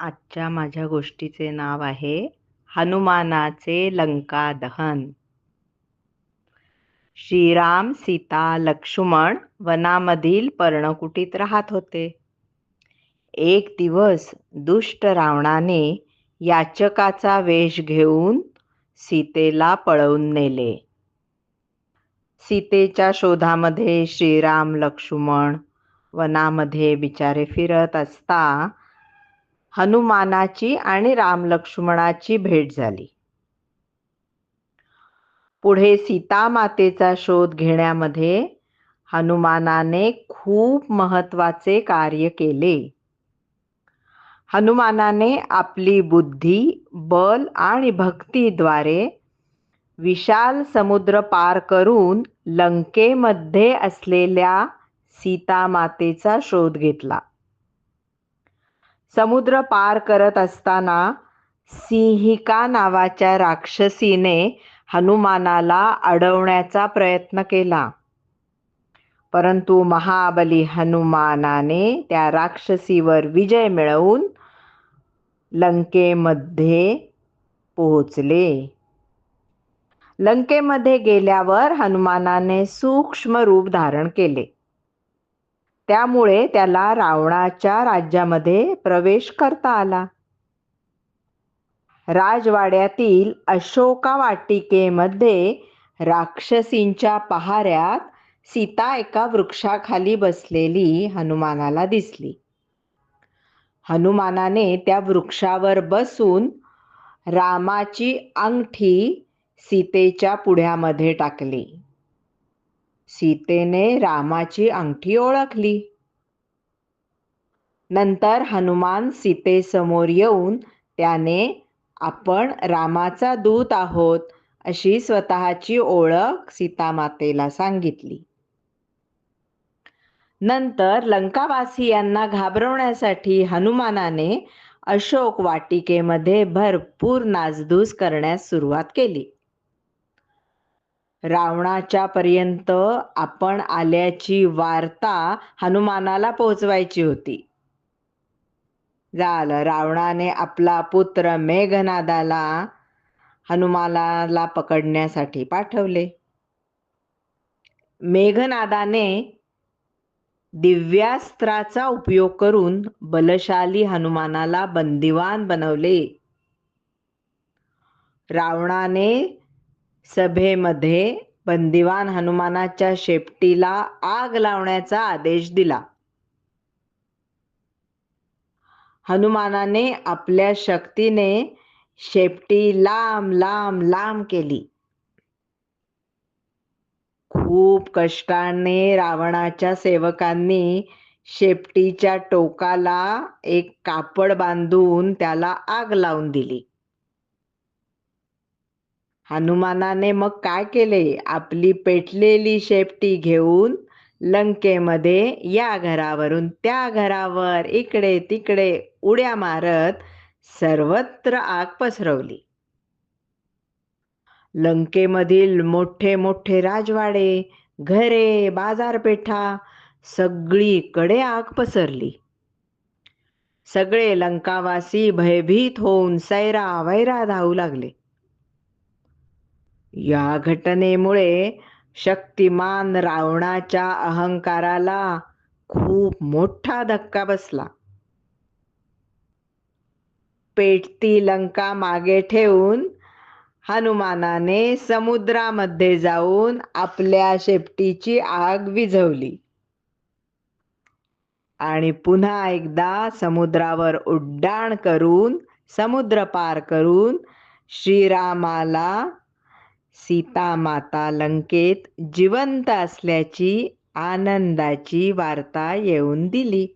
आजच्या माझ्या गोष्टीचे नाव आहे हनुमानाचे लंका दहन. श्रीराम, सीता, लक्ष्मण वनामधील पर्णकुटीत राहत होते. एक दिवस दुष्ट रावणाने याचकाचा वेश घेऊन सीतेला पळवून नेले. सीतेच्या शोधामध्ये श्रीराम, लक्ष्मण वनामध्ये बिचारे फिरत असता हनुमानाची आणि राम लक्ष्मणाची भेट झाली. पुढे सीता मातेचा शोध घेण्यामध्ये हनुमानाने खूप महत्वाचे कार्य केले. हनुमानाने आपली बुद्धी, बल आणि भक्तीद्वारे विशाल समुद्र पार करून लंकेमध्ये असलेल्या सीता मातेचा शोध घेतला. समुद्र पार करत असताना सिंहिका नावाच्या राक्षसीने हनुमानाला अडवण्याचा प्रयत्न केला, परंतु महाबली हनुमानाने त्या राक्षसीवर विजय मिळवून लंकेमध्ये पोहोचले. लंकेमध्ये गेल्यावर हनुमानाने सूक्ष्म रूप धारण केले. त्यामुळे त्याला रावणाच्या राज्यामध्ये प्रवेश करता आला. राजवाड्यातील अशोका वाटिकेमध्ये राक्षसींच्या पहाऱ्यात सीता एका वृक्षाखाली बसलेली हनुमानाला दिसली. हनुमानाने त्या वृक्षावर बसून रामाची अंगठी सीतेच्या पुढ्यामध्ये टाकली. सीतेने रामाची अंगठी ओळखली. नंतर हनुमान सीतेसमोर येऊन त्याने आपण रामाचा दूत आहोत अशी स्वतःची ओळख सीतामातेला सांगितली. नंतर लंकावासियांना घाबरवण्यासाठी हनुमानाने अशोक वाटिकेमध्ये भरपूर नासधूस करण्यास सुरुवात केली. रावणाच्या पर्यंत आपण आल्याची वार्ता हनुमानाला पोहोचवायची होती. झालं, रावणाने आपला पुत्र मेघनादाला हनुमानाला पकडण्यासाठी पाठवले. मेघनादाने दिव्यास्त्राचा उपयोग करून बलशाली हनुमानाला बंदिवान बनवले. रावणाने सभेमध्ये बंदिवान हनुमानाच्या शेपटीला आग लावण्याचा आदेश दिला. हनुमानाने आपल्या शक्तीने शेपटी लांब लांब लांब केली. खूप कष्टाने रावणाच्या सेवकांनी शेपटीच्या टोकाला एक कापड बांधून त्याला आग लावून दिली. हनुमानाने मग काय केले? आपली पेटलेली शेपटी घेऊन लंकेमध्ये या घरावरून त्या घरावर इकडे तिकडे उड्या मारत सर्वत्र आग पसरवली. लंकेमधील मोठे मोठे राजवाडे, घरे, बाजारपेठा सगळीकडे आग पसरली. सगळे लंकावासी भयभीत होऊन सैरा वैरा धावू लागले. या घटनेमुळे शक्तिमान रावणाच्या अहंकाराला खूप मोठा धक्का बसला. पेटती लंका मागे ठेवून हनुमानाने समुद्रामध्ये जाऊन आपल्या शेपटीची आग विझवली आणि पुन्हा एकदा समुद्रावर उड्डाण करून समुद्र पार करून श्रीरामाला सीता माता लंकेत जिवंत असल्याची आनंदाची वार्ता येऊन दिली.